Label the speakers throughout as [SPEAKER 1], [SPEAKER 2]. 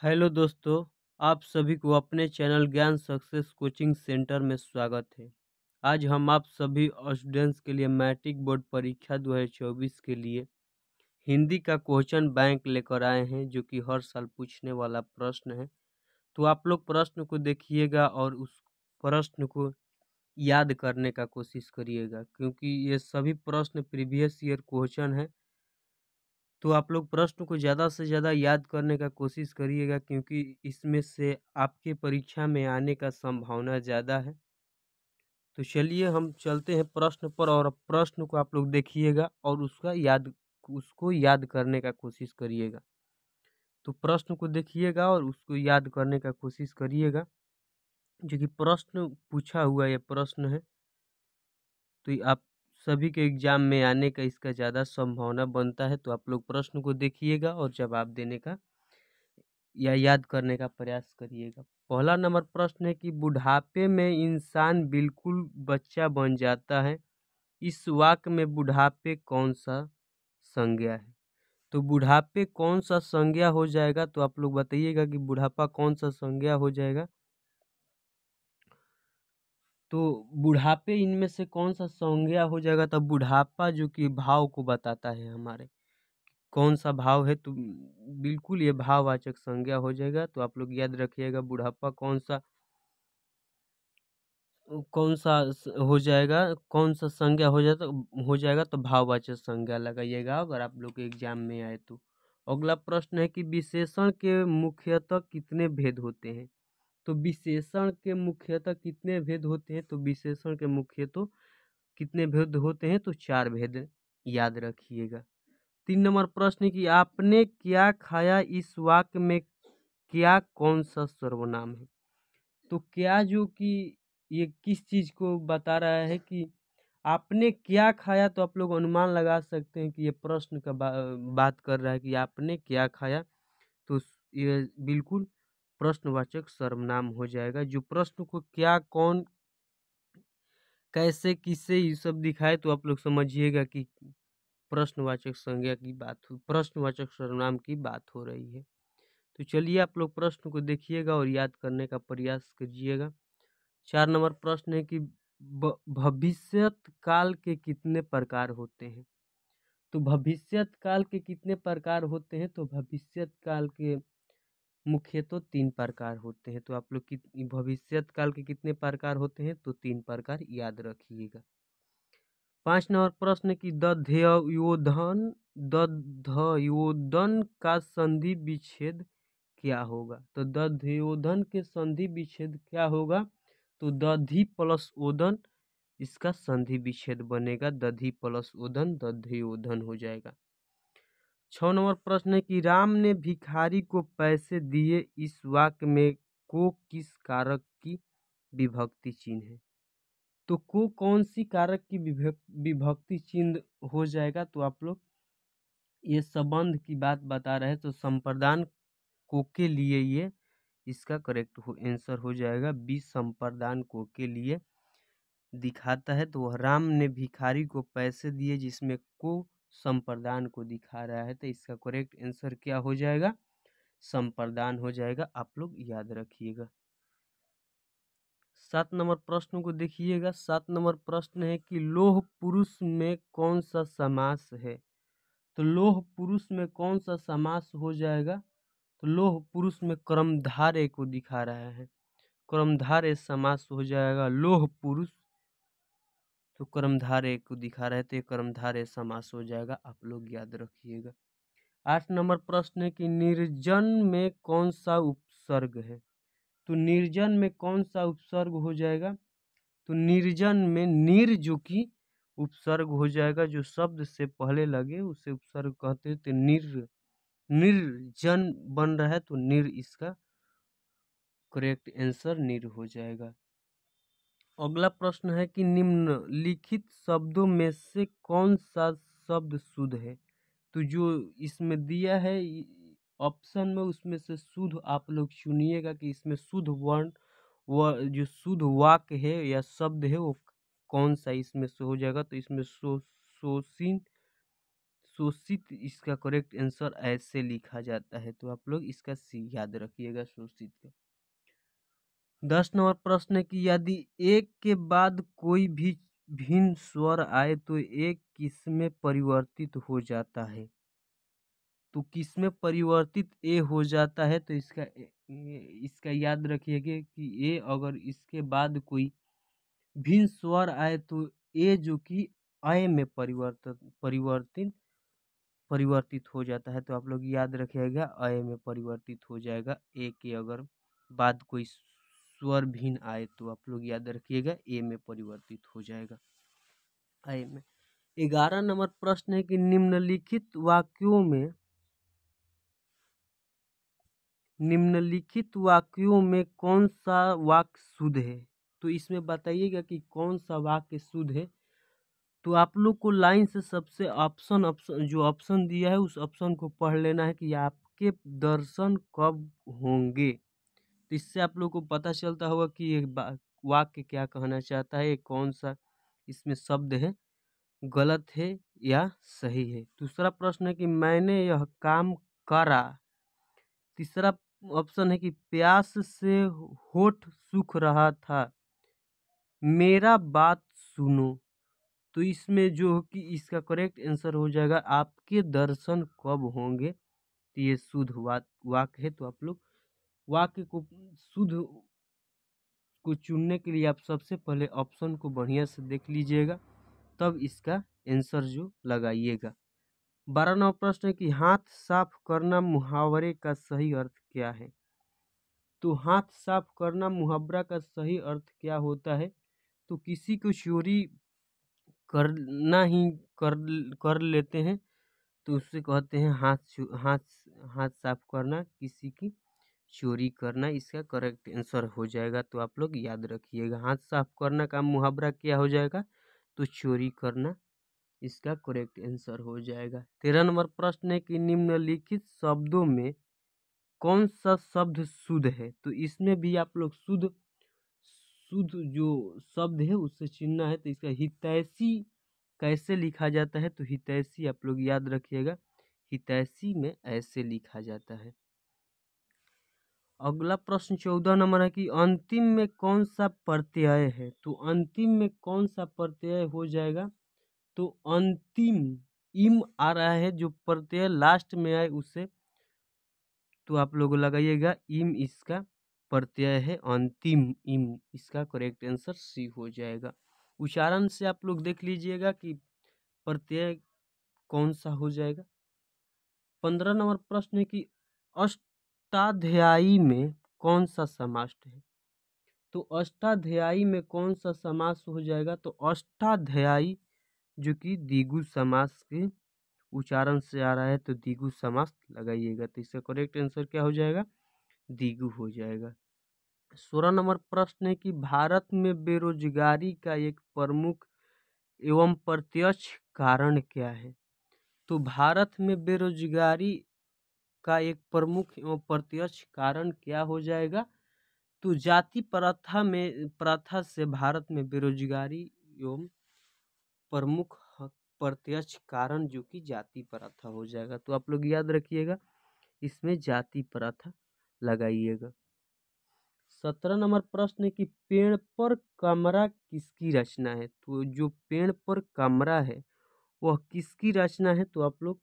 [SPEAKER 1] Hello दोस्तों, आप सभी को अपने चैनल ज्ञान सक्सेस कोचिंग सेंटर में स्वागत है। आज हम आप सभी स्टूडेंट्स के लिए मैट्रिक बोर्ड परीक्षा 2024 के लिए हिंदी का क्वेश्चन बैंक लेकर आए हैं, जो कि हर साल पूछने वाला प्रश्न है। तो आप लोग प्रश्न को देखिएगा और उस प्रश्न को याद करने का कोशिश करिएगा, क्योंकि ये सभी प्रश्न प्रीवियस ईयर क्वेश्चन है। तो आप लोग प्रश्न को ज़्यादा से ज़्यादा याद करने का कोशिश करिएगा, क्योंकि इसमें से आपके परीक्षा में आने का संभावना ज़्यादा है। तो चलिए हम चलते हैं प्रश्न पर, और प्रश्न को आप लोग देखिएगा और उसको याद करने का कोशिश करिएगा। तो प्रश्न को देखिएगा और उसको याद करने का कोशिश करिएगा, जो कि प्रश्न पूछा हुआ ये प्रश्न है। तो ये आप सभी के एग्जाम में आने का इसका ज़्यादा संभावना बनता है। तो आप लोग प्रश्न को देखिएगा और जवाब देने का या याद करने का प्रयास करिएगा। पहला नंबर प्रश्न है कि बुढ़ापे में इंसान बिल्कुल बच्चा बन जाता है। इस वाक्य में बुढ़ापे कौन सा संज्ञा है? तो बुढ़ापे कौन सा संज्ञा हो जाएगा? तो आप लोग बताइएगा कि बुढ़ापा कौन सा संज्ञा हो जाएगा। तो बुढ़ापे इनमें से कौन सा संज्ञा हो जाएगा? तो बुढ़ापा जो कि भाव को बताता है हमारे, कौन सा भाव है, तो बिल्कुल ये भाववाचक संज्ञा हो जाएगा। तो आप लोग याद रखिएगा बुढ़ापा कौन सा हो जाएगा, कौन सा संज्ञा हो जाएगा तो भाववाचक संज्ञा लगाइएगा अगर आप लोग के एग्जाम में आए तो। अगला प्रश्न है कि विशेषण के मुख्यतः कितने भेद होते हैं? तो विशेषण के मुख्यतः कितने भेद होते हैं? तो विशेषण के मुख्यतः कितने भेद होते हैं? तो 4 भेद याद रखिएगा। 3 नंबर प्रश्न है कि आपने क्या खाया, इस वाक्य में क्या कौन सा सर्वनाम है? तो क्या जो कि ये किस चीज़ को बता रहा है कि आपने क्या खाया? तो आप लोग अनुमान लगा सकते हैं कि ये प्रश्न का बात कर रहा है कि आपने क्या खाया। तो ये बिल्कुल प्रश्नवाचक सर्वनाम हो जाएगा। जो प्रश्न को क्या, कौन, कैसे, किससे ये सब दिखाए तो आप लोग समझिएगा कि प्रश्नवाचक संज्ञा की बात हो, प्रश्नवाचक सर्वनाम की बात हो रही है। तो चलिए आप लोग प्रश्न को देखिएगा और याद करने का प्रयास कीजिएगा। 4 नंबर प्रश्न है कि भविष्यत काल के कितने प्रकार होते हैं? तो भविष्यत काल के कितने प्रकार होते हैं? तो भविष्यत काल के मुख्यतः 3 प्रकार होते हैं। तो आप लोग भविष्यत काल के कितने प्रकार होते हैं? तो 3 प्रकार याद रखिएगा। 5 नंबर प्रश्न है कि दध्ययोधन का संधि विच्छेद क्या होगा? तो दध्ययोधन के संधि विच्छेद क्या होगा? तो दधि प्लस ओदन, इसका संधि विच्छेद बनेगा। दधि प्लस ओदन दध्ययोधन हो जाएगा। 6 नंबर प्रश्न है कि राम ने भिखारी को पैसे दिए, इस वाक्य में को किस कारक की विभक्ति चिन्ह है? तो को कौन सी कारक की विभक्ति चिन्ह हो जाएगा? तो आप लोग ये संबंध की बात बता रहे हैं, तो संप्रदान को के लिए ये इसका करेक्ट आंसर हो जाएगा। बी संप्रदान को के लिए दिखाता है। तो वह राम ने भिखारी को पैसे दिए, जिसमें को संप्रदान को दिखा रहा है, तो इसका करेक्ट आंसर क्या हो जाएगा? संप्रदान हो जाएगा। आप लोग याद रखिएगा। 7 नंबर प्रश्न को देखिएगा। 7 नंबर प्रश्न है कि लोह पुरुष में कौन सा समास है? तो लोह पुरुष में कौन सा समास हो जाएगा? तो लोह पुरुष में कर्मधारय को दिखा रहा है, कर्मधारय समास हो जाएगा लोह पुरुष। तो कर्मधारय को दिखा रहे थे, कर्मधारय समास हो जाएगा। आप लोग याद रखिएगा। 8 नंबर प्रश्न है कि निर्जन में कौन सा उपसर्ग है? तो निर्जन में कौन सा उपसर्ग हो जाएगा? तो निर्जन में निर जो कि उपसर्ग हो जाएगा, जो शब्द से पहले लगे उसे उपसर्ग कहते हैं। तो निर्जन बन रहा है, तो निर इसका करेक्ट आंसर निर हो जाएगा। अगला प्रश्न है कि निम्नलिखित शब्दों में से कौन सा शब्द शुद्ध है? तो जो इसमें दिया है ऑप्शन में, उसमें से शुद्ध आप लोग चुनिएगा कि इसमें शुद्ध वर्ण जो शुद्ध वाक्य है या शब्द है वो कौन सा इसमें से हो जाएगा। तो इसमें शोषित इसका करेक्ट आंसर ऐसे लिखा जाता है, तो आप लोग इसका सी याद रखिएगा, शोषित का। 10 नंबर प्रश्न है कि यदि एक के बाद कोई भी भिन्न स्वर आए तो एक किसमें परिवर्तित हो जाता है? तो किसमें परिवर्तित ए हो जाता है, तो इसका याद रखिएगा कि ए अगर इसके बाद कोई भिन्न स्वर आए तो ए जो कि अय में परिवर्तित हो जाता है। तो आप लोग याद रखिएगा अय में परिवर्तित हो जाएगा। ए के अगर बाद कोई स्वर भिन्न आए तो आप लोग याद रखिएगा ए में परिवर्तित हो जाएगा, अय में। 11 नंबर प्रश्न है कि निम्नलिखित वाक्यों में कौन सा वाक्य शुद्ध है? तो इसमें बताइएगा कि कौन सा वाक्य शुद्ध है। तो आप लोग को लाइन से सबसे जो ऑप्शन दिया है उस ऑप्शन को पढ़ लेना है कि आपके दर्शन कब होंगे। तो इससे आप लोग को पता चलता होगा कि ये वाक्य क्या कहना चाहता है, कौन सा इसमें शब्द है, गलत है या सही है। दूसरा प्रश्न है कि मैंने यह काम करा। तीसरा ऑप्शन है कि प्यास से होठ सूख रहा था, मेरा बात सुनो। तो इसमें जो कि इसका करेक्ट आंसर हो जाएगा आपके दर्शन कब होंगे। तो ये शुद्ध वाक्य है। तो आप लोग वाक्य को शुद्ध को चुनने के लिए आप सबसे पहले ऑप्शन को बढ़िया से देख लीजिएगा, तब इसका आंसर जो लगाइएगा। 12 नंबर प्रश्न है कि हाथ साफ करना मुहावरे का सही अर्थ क्या है? तो हाथ साफ करना मुहावरा का सही अर्थ क्या होता है? तो किसी को चोरी करना ही कर लेते हैं तो उससे कहते हैं हाथ साफ करना, किसी की चोरी करना, इसका करेक्ट आंसर हो जाएगा। तो आप लोग याद रखिएगा हाथ साफ करना का मुहावरा क्या हो जाएगा, तो चोरी करना, इसका करेक्ट आंसर हो जाएगा। 13 नंबर प्रश्न है कि निम्नलिखित शब्दों में कौन सा शब्द शुद्ध है? तो इसमें भी आप लोग शुद्ध जो शब्द है उससे चुनना है। तो इसका हितैषी कैसे लिखा जाता है? तो हितैषी आप लोग याद रखिएगा, हितैषी में ऐसे लिखा जाता है। अगला प्रश्न 14 नंबर है कि अंतिम में कौन सा प्रत्यय है? तो अंतिम में कौन सा प्रत्यय हो जाएगा? तो अंतिम इम आ रहा है, जो प्रत्यय लास्ट में आए उसे तो आप लोग लगाइएगा इम, इसका प्रत्यय है अंतिम, इम, इसका करेक्ट आंसर सी हो जाएगा। उच्चारण से आप लोग देख लीजिएगा कि प्रत्यय कौन सा हो जाएगा। 15 नंबर प्रश्न है कि अष्टाध्यायी में कौन सा समास है? तो अष्टाध्यायी में कौन सा समास हो जाएगा? तो अष्टाध्यायी जो कि द्विगु समास के उच्चारण से आ रहा है, तो द्विगु समास लगाइएगा। तो इसका करेक्ट आंसर क्या हो जाएगा? द्विगु हो जाएगा। 16 नंबर प्रश्न है कि भारत में बेरोजगारी का एक प्रमुख एवं प्रत्यक्ष कारण क्या है? तो भारत में बेरोजगारी का एक प्रमुख एवं प्रत्यक्ष कारण क्या हो जाएगा? तो जाति प्रथा से भारत में बेरोजगारी एवं प्रमुख प्रत्यक्ष कारण जो कि जाति प्रथा हो जाएगा। तो आप लोग याद रखिएगा, इसमें जाति प्रथा लगाइएगा। 17 नंबर प्रश्न है कि पेड़ पर कमरा किसकी रचना है? तो जो पेड़ पर कमरा है वह किसकी रचना है? तो आप लोग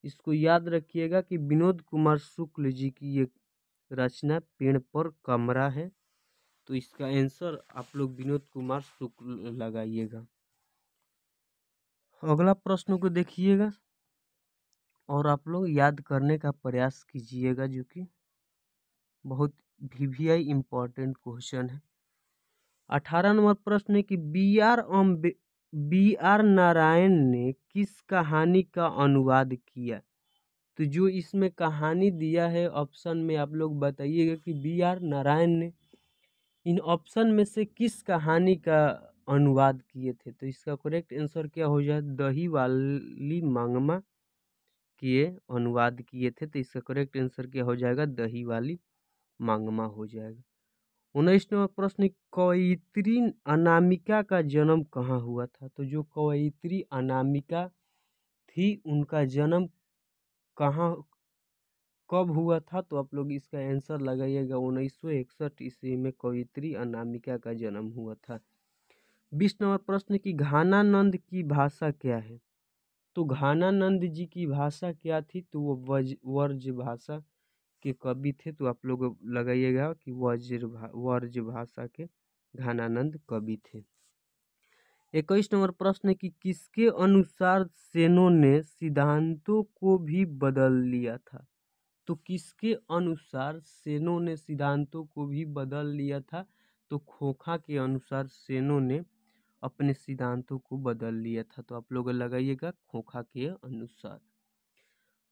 [SPEAKER 1] इसको याद रखिएगा कि विनोद कुमार शुक्ल जी की ये रचना पेड़ पर कमरा है। तो इसका आंसर आप लोग विनोद कुमार शुक्ल लगाइएगा। अगला प्रश्न को देखिएगा और आप लोग याद करने का प्रयास कीजिएगा, जो कि बहुत VVI इम्पोर्टेंट क्वेश्चन है। 18 नंबर प्रश्न है कि बी आर नारायण ने किस कहानी का अनुवाद किया? तो जो इसमें कहानी दिया है ऑप्शन में आप लोग बताइएगा कि बी आर नारायण ने इन ऑप्शन में से किस कहानी का अनुवाद किए थे? तो इसका करेक्ट आंसर क्या हो जाए? दही वाली मांगमा के अनुवाद किए थे। तो इसका करेक्ट आंसर क्या हो जाएगा? दही वाली मांगमा हो जाएगा। 19 नंबर प्रश्न, कवयित्री अनामिका का जन्म कहाँ हुआ था? तो जो कवयित्री अनामिका थी, उनका जन्म कहाँ कब हुआ था? तो आप लोग इसका आंसर लगाइएगा। 1961 ईस्वी में कवयित्री अनामिका का जन्म हुआ था। 20 नंबर प्रश्न की घानानंद की भाषा क्या है? तो घानानंद जी की भाषा क्या थी? तो वो वर्ज भाषा के कवि थे। तो आप लोग लगाइएगा कि वर्ज भाषा के घानानंद कवि थे। 21 नंबर प्रश्न की किसके अनुसार सेनों ने सिद्धांतों को भी बदल लिया था? तो किसके अनुसार सेनों ने सिद्धांतों को भी बदल लिया था? तो खोखा के अनुसार सेनों ने अपने सिद्धांतों को बदल लिया था। तो आप लोग लगाइएगा खोखा के अनुसार।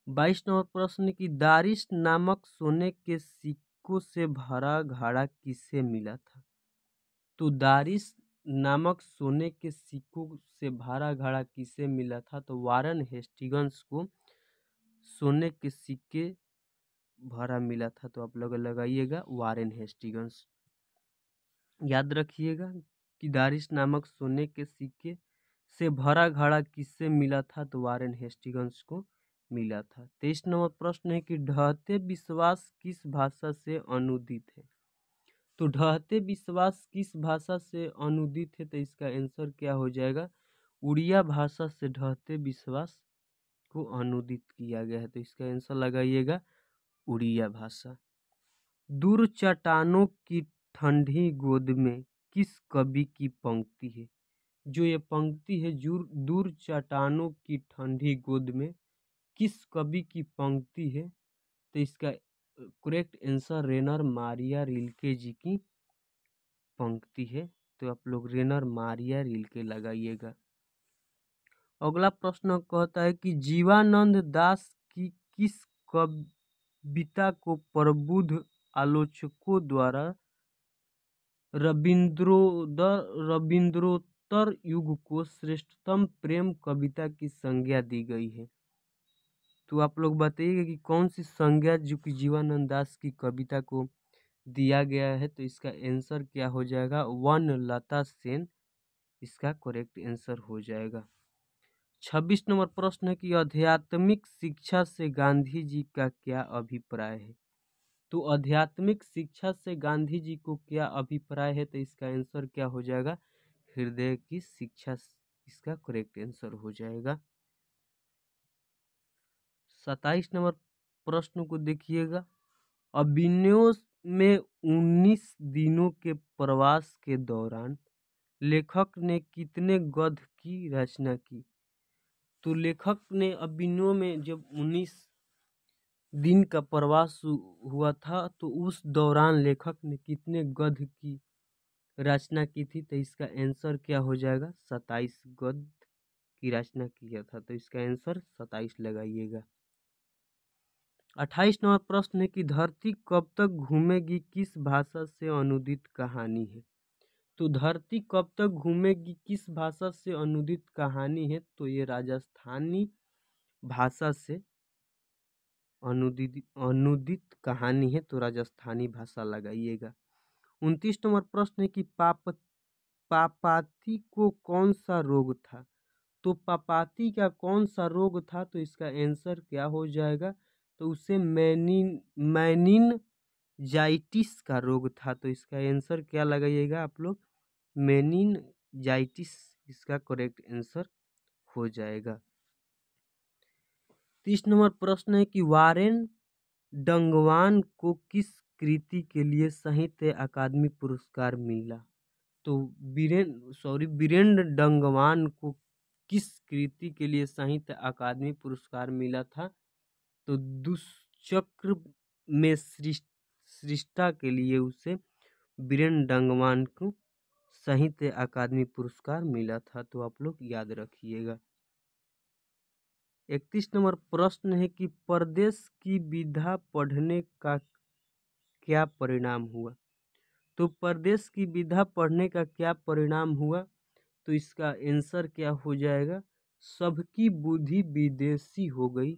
[SPEAKER 1] 22 नंबर प्रश्न की दारिश नामक सोने के सिक्कों से भरा घड़ा किसे मिला था? तो दारिश नामक सोने के सिक्कों से भरा घड़ा किसे मिला था? तो वारन हेस्टिंग्स को सोने के सिक्के भरा मिला था। तो आप लोग लगाइएगा वारेन हेस्टिंग्स। याद रखिएगा कि दारिश नामक सोने के सिक्के से भरा घड़ा किससे मिला था? तो वारेन हेस्टिंग्स को मिला था। 23 नंबर प्रश्न है कि ढहते विश्वास किस भाषा से अनुदित है? तो ढहते विश्वास किस भाषा से अनुदित है? तो इसका आंसर क्या हो जाएगा? उड़िया भाषा से ढहते विश्वास को अनुदित किया गया है। तो इसका आंसर लगाइएगा उड़िया भाषा। दूर चट्टानों की ठंडी गोद में किस कवि की पंक्ति है? जो ये पंक्ति है दूर चट्टानों की ठंडी गोद में किस कवि की पंक्ति है? तो इसका करेक्ट आंसर रेनर मारिया रिल्के जी की पंक्ति है। तो आप लोग रेनर मारिया रिल्के लगाइएगा। अगला प्रश्न कहता है कि जीवानंद दास की किस कविता को प्रबुद्ध आलोचकों द्वारा रविंद्रोत्तर युग को श्रेष्ठतम प्रेम कविता की संज्ञा दी गई है? तो आप लोग बताइएगा कि कौन सी संज्ञा जो कि जीवानंद दास की कविता को दिया गया है? तो इसका आंसर क्या हो जाएगा? वन लता सेन इसका करेक्ट आंसर हो जाएगा। 26 नंबर प्रश्न है कि आध्यात्मिक शिक्षा से गांधी जी का क्या अभिप्राय है? तो आध्यात्मिक शिक्षा से गांधी जी को क्या अभिप्राय है? तो इसका आंसर क्या हो जाएगा? हृदय की शिक्षा इसका करेक्ट आंसर हो जाएगा। 27 नंबर प्रश्न को देखिएगा। अभिनव में 19 दिनों के प्रवास के दौरान लेखक ने कितने गद्य की रचना की? तो लेखक ने अभिनव में जब 19 दिन का प्रवास हुआ था तो उस दौरान लेखक ने कितने गद्य की रचना की थी? तो इसका आंसर क्या हो जाएगा? 27 गद्य की रचना किया था। तो इसका आंसर 27 लगाइएगा। 28 नंबर प्रश्न है कि धरती कब तक घूमेगी किस भाषा से अनुदित कहानी है? तो धरती कब तक घूमेगी किस भाषा से अनुदित कहानी है? तो ये राजस्थानी भाषा से अनुदित कहानी है। तो राजस्थानी भाषा लगाइएगा। 29 नंबर प्रश्न है कि पापाती को कौन सा रोग था? तो पापाती का कौन सा रोग था? तो इसका आंसर क्या हो जाएगा? तो उसे मेनिनजाइटिस का रोग था। तो इसका आंसर क्या लगाइएगा आप लोग? मेनिनजाइटिस इसका करेक्ट आंसर हो जाएगा। 30 नंबर प्रश्न है कि वारेन डंगवान को किस कृति के लिए साहित्य अकादमी पुरस्कार मिला? तो वीरेंद्र डंगवान को किस कृति के लिए साहित्य अकादमी पुरस्कार मिला था? तो दुष्चक्र में सृष्टा के लिए उसे वीरेंद्र डंगवान को साहित्य अकादमी पुरस्कार मिला था। तो आप लोग याद रखिएगा। 31 नंबर प्रश्न है कि परदेश की विधा पढ़ने का क्या परिणाम हुआ? तो परदेश की विधा पढ़ने का क्या परिणाम हुआ? तो इसका आंसर क्या हो जाएगा? सबकी बुद्धि विदेशी हो गई।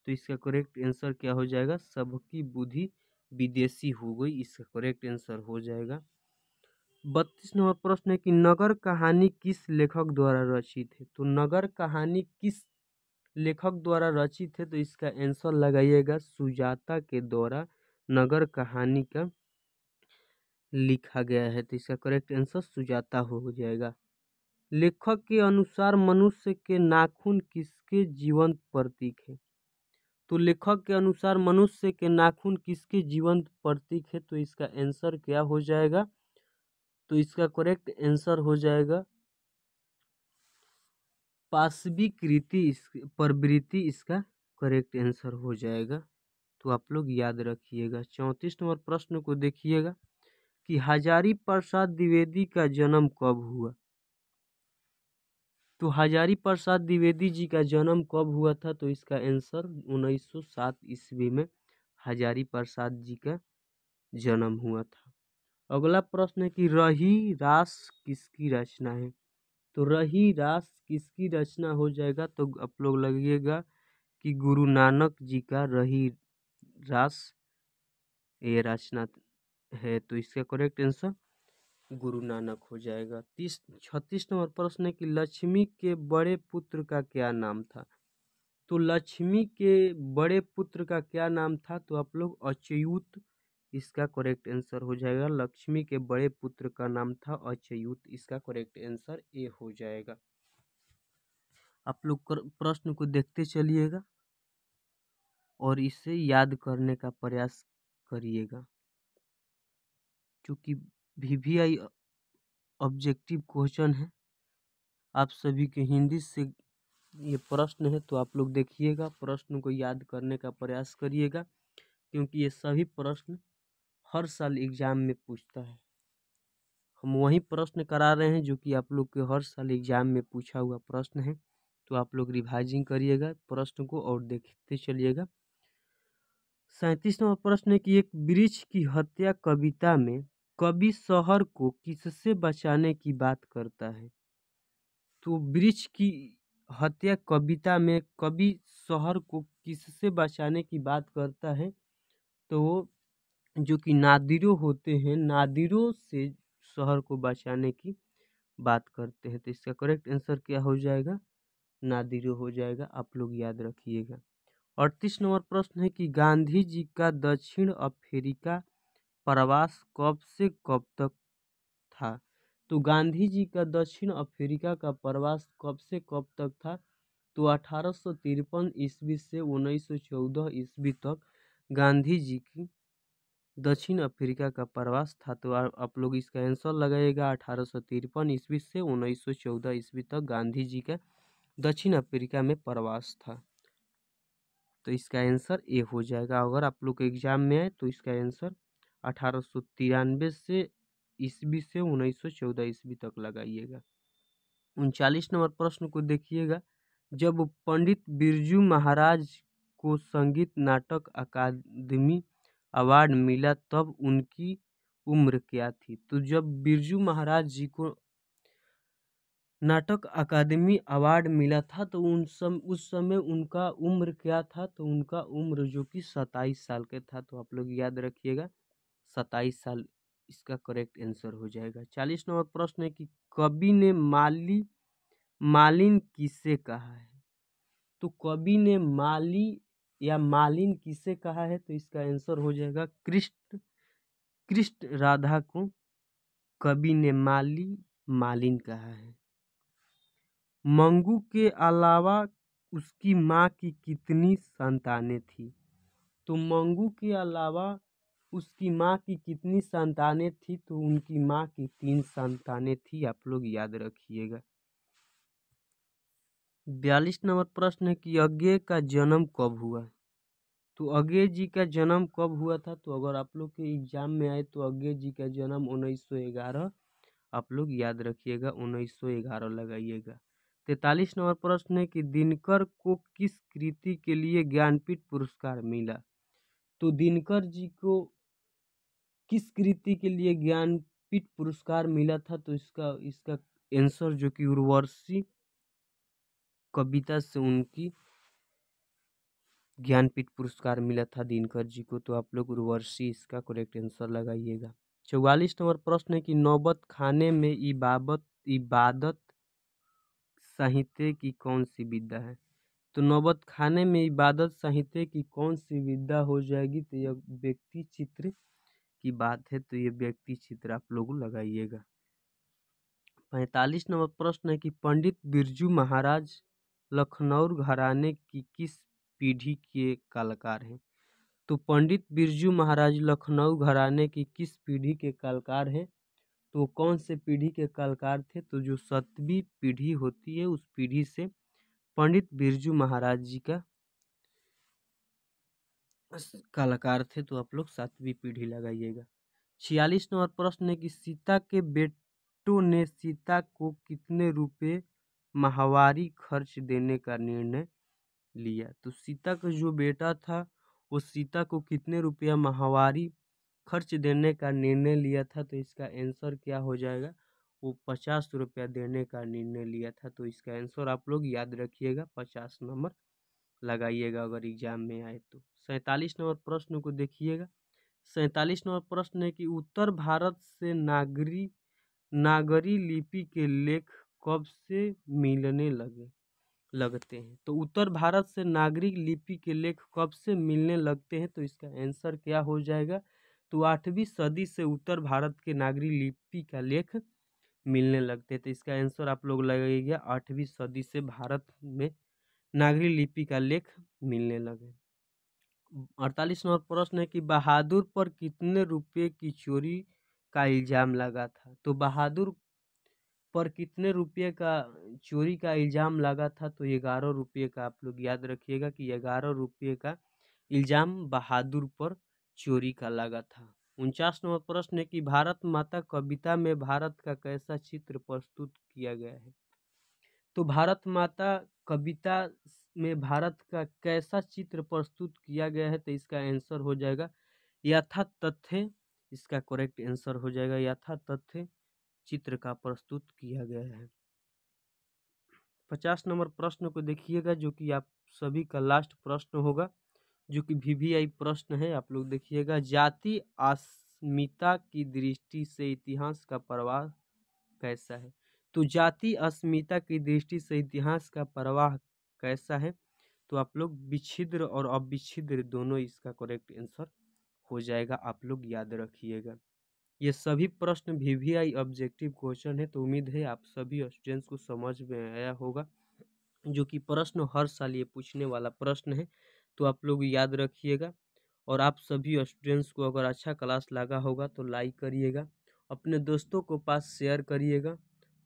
[SPEAKER 1] तो इसका करेक्ट आंसर क्या हो जाएगा? सबकी बुद्धि विदेशी हो गई इसका करेक्ट आंसर हो जाएगा। 32 नंबर प्रश्न है कि नगर कहानी किस लेखक द्वारा रचित है? तो नगर कहानी किस लेखक द्वारा रचित है, तो इसका आंसर लगाइएगा सुजाता के द्वारा नगर कहानी का लिखा गया है, तो इसका करेक्ट आंसर सुजाता हो जाएगा। लेखक के अनुसार मनुष्य के नाखून किसके जीवंत प्रतीक है? तो लेखक के अनुसार मनुष्य के नाखून किसके जीवंत प्रतीक है? तो इसका आंसर क्या हो जाएगा? तो इसका करेक्ट आंसर हो जाएगा पाशविक प्रवृत्ति, इसका करेक्ट आंसर हो जाएगा। तो आप लोग याद रखिएगा। 34 नंबर प्रश्न को देखिएगा कि हजारी प्रसाद द्विवेदी का जन्म कब हुआ? तो हजारी प्रसाद द्विवेदी जी का जन्म कब हुआ था? तो इसका आंसर 1907 ईस्वी में हजारी प्रसाद जी का जन्म हुआ था। अगला प्रश्न है कि रही रास किसकी रचना है? तो रही रास किसकी रचना हो जाएगा? तो आप लोग लगिएगा कि गुरु नानक जी का रही रास ये रचना है, तो इसका करेक्ट आंसर गुरु नानक हो जाएगा। 36 नंबर प्रश्न है कि लक्ष्मी के बड़े पुत्र का क्या नाम था? तो लक्ष्मी के बड़े पुत्र का क्या नाम था? तो आप लोग अच्युत, इसका करेक्ट आंसर हो जाएगा। लक्ष्मी के बड़े पुत्र का नाम था अच्युत, इसका करेक्ट आंसर ए हो जाएगा। आप लोग प्रश्न को देखते चलिएगा और इसे याद करने का प्रयास करिएगा, क्योंकि VVI ऑब्जेक्टिव क्वेश्चन है। आप सभी के हिंदी से ये प्रश्न है, तो आप लोग देखिएगा, प्रश्न को याद करने का प्रयास करिएगा, क्योंकि ये सभी प्रश्न हर साल एग्जाम में पूछता है। हम वही प्रश्न करा रहे हैं जो कि आप लोग के हर साल एग्जाम में पूछा हुआ प्रश्न है। तो आप लोग रिवाइजिंग करिएगा प्रश्न को और देखते चलिएगा। 37 नंबर प्रश्न है कि एक वृक्ष की हत्या कविता में कवि शहर को किससे बचाने की बात करता है? तो वृक्ष की हत्या कविता में कवि शहर को किससे बचाने की बात करता है? तो वो जो कि नादिरों होते हैं, नादिरों से शहर को बचाने की बात करते हैं। तो इसका करेक्ट आंसर क्या हो जाएगा? नादिरों हो जाएगा। आप लोग याद रखिएगा। 38 नंबर प्रश्न है कि गांधी जी का दक्षिण अफ्रीका प्रवास कब से कब तक था? तो गांधी जी का दक्षिण अफ्रीका का प्रवास कब से कब तक था? तो 1853 ईस्वी से 1914 ईस्वी तक गांधी जी की दक्षिण अफ्रीका का प्रवास था। तो आप लोग इसका आंसर लगाइएगा। 1853 ईस्वी से 1914 ईस्वी तक गांधी जी का दक्षिण अफ्रीका में प्रवास था। तो इसका आंसर ए हो जाएगा। अगर आप लोग के एग्जाम में आए तो इसका आंसर 1893 से ईस्वी से 1914 ईस्वी तक लगाइएगा। 39 नंबर प्रश्न को देखिएगा। जब पंडित बिरजू महाराज को संगीत नाटक अकादमी अवार्ड मिला तब उनकी उम्र क्या थी? तो जब बिरजू महाराज जी को नाटक अकादमी अवार्ड मिला था तो उस समय उनका उम्र क्या था? तो उनका उम्र जो कि 27 साल का था। तो आप लोग याद रखिएगा 27 साल इसका करेक्ट आंसर हो जाएगा। 40 नंबर प्रश्न है कि कवि ने मालिन किसे कहा है? तो कवि ने माली या मालिन किसे कहा है? तो इसका आंसर हो जाएगा कृष्ण राधा को कवि ने मालिन कहा है। मंगू के अलावा उसकी माँ की कितनी संतानें थी? तो मंगू के अलावा उसकी माँ की कितनी संतानें थी? तो उनकी माँ की 3 संतानें थी। आप लोग याद रखिएगा। 42 नंबर प्रश्न है कि अज्ञे का जन्म कब हुआ? तो अज्ञे जी का जन्म कब हुआ था? तो अगर आप लोग के एग्जाम में आए तो अज्ञे जी का जन्म 1911, आप लोग याद रखिएगा 1911 लगाइएगा। 43 नंबर प्रश्न है कि दिनकर को किस कृति के लिए ज्ञानपीठ पुरस्कार मिला? तो दिनकर जी को किस कृति के लिए ज्ञानपीठ पुरस्कार मिला था? तो इसका आंसर जो कि उर्वशी कविता से उनकी ज्ञानपीठ पुरस्कार मिला था दिनकर जी को। तो आप लोग उर्वशी इसका करेक्ट आंसर लगाइएगा। 44 नंबर प्रश्न है कि नौबत खाने में इबादत साहित्य की कौन सी विधा है? तो नौबत खाने में इबादत साहित्य की कौन सी विधा हो जाएगी? तो यह व्यक्ति चित्र की बात है, तो ये व्यक्ति चित्र आप लोग लगाइएगा। 45 नंबर प्रश्न है कि पंडित बिरजू महाराज लखनऊ घराने की किस पीढ़ी के कलाकार हैं? तो पंडित बिरजू महाराज लखनऊ घराने की किस पीढ़ी के कलाकार हैं? तो कौन से पीढ़ी के कलाकार थे? तो जो 7वीं पीढ़ी होती है उस पीढ़ी से पंडित बिरजू महाराज जी का कलाकार थे, तो आप लोग 7वीं पीढ़ी लगाइएगा। 46 नंबर प्रश्न है कि सीता के बेटों ने सीता को कितने रुपए माहवारी खर्च देने का निर्णय लिया? तो सीता का जो बेटा था वो सीता को कितने रुपया माहवारी खर्च देने का निर्णय लिया था? तो इसका आंसर क्या हो जाएगा? वो 50 रुपया देने का निर्णय लिया था। तो इसका आंसर आप लोग याद रखिएगा, 50 नंबर लगाइएगा अगर एग्जाम में आए तो। 47 नंबर प्रश्न को देखिएगा। 47 नंबर प्रश्न है कि उत्तर भारत से नागरी लिपि के लेख कब से मिलने लगते हैं? तो उत्तर भारत से नागरिक लिपि के लेख कब से मिलने लगते हैं? तो इसका आंसर क्या हो जाएगा? तो 8वीं सदी से उत्तर भारत के नागरिक लिपि का लेख मिलने लगते हैं। तो इसका आंसर आप लोग लगाइएगा, 8वीं सदी से भारत में नागरी लिपि का लेख मिलने लगे। 48 नंबर प्रश्न है कि बहादुर पर कितने रुपए की चोरी का इल्जाम लगा था? तो बहादुर पर कितने रुपये का चोरी का इल्जाम लगा था? तो 11 रुपये का आप लोग याद रखिएगा कि 11 रुपये का इल्जाम बहादुर पर चोरी का लगा था। 49 नंबर प्रश्न है कि भारत माता कविता में भारत का कैसा चित्र प्रस्तुत किया गया है? तो भारत माता कविता में भारत का कैसा चित्र प्रस्तुत किया गया है? तो इसका आंसर हो जाएगा यथा तथ्य। इसका करेक्ट आंसर हो जाएगा यथा तथ्य चित्र का प्रस्तुत किया गया है। 50 नंबर प्रश्न को देखिएगा, जो कि आप सभी का लास्ट प्रश्न होगा, जो कि VVI प्रश्न है। आप लोग देखिएगा, जाति अस्मिता की दृष्टि से इतिहास का प्रवाह कैसा है? तो जाति अस्मिता की दृष्टि से इतिहास का प्रवाह कैसा है? तो आप लोग विच्छिद्र और अविच्छिद्र दोनों इसका करेक्ट आंसर हो जाएगा, आप लोग याद रखिएगा। ये सभी प्रश्न VVI ऑब्जेक्टिव क्वेश्चन है, तो उम्मीद है आप सभी स्टूडेंट्स को समझ में आया होगा, जो कि प्रश्न हर साल ये पूछने वाला प्रश्न है। तो आप लोग याद रखिएगा, और आप सभी स्टूडेंट्स को अगर अच्छा क्लास लगा होगा तो लाइक करिएगा, अपने दोस्तों को पास शेयर करिएगा,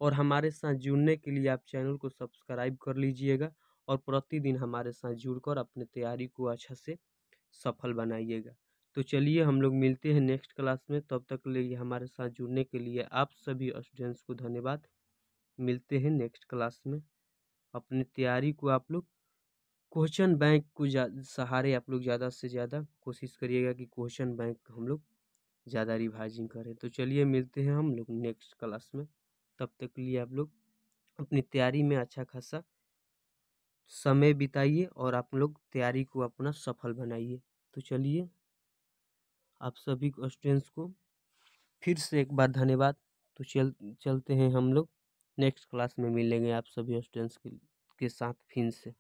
[SPEAKER 1] और हमारे साथ जुड़ने के लिए आप चैनल को सब्सक्राइब कर लीजिएगा, और प्रतिदिन हमारे साथ जुड़कर अपने तैयारी को अच्छा से सफल बनाइएगा। तो चलिए हम लोग मिलते हैं नेक्स्ट क्लास में, तब तक के लिए हमारे साथ जुड़ने के लिए आप सभी स्टूडेंट्स को धन्यवाद। मिलते हैं नेक्स्ट क्लास में। अपनी तैयारी को आप लोग क्वेश्चन बैंक को सहारे आप लोग ज़्यादा से ज़्यादा कोशिश करिएगा कि क्वेश्चन बैंक हम लोग ज़्यादा रिवाइजिंग करें। तो चलिए मिलते हैं हम लोग नेक्स्ट क्लास में, तब तक के लिए आप लोग अपनी तैयारी में अच्छा खासा समय बिताइए, और आप लोग तैयारी को अपना सफल बनाइए। तो चलिए आप सभी स्टूडेंट्स को फिर से एक बार धन्यवाद। तो चलते हैं हम लोग नेक्स्ट क्लास में मिलेंगे आप सभी स्टूडेंट्स के साथ फिर से।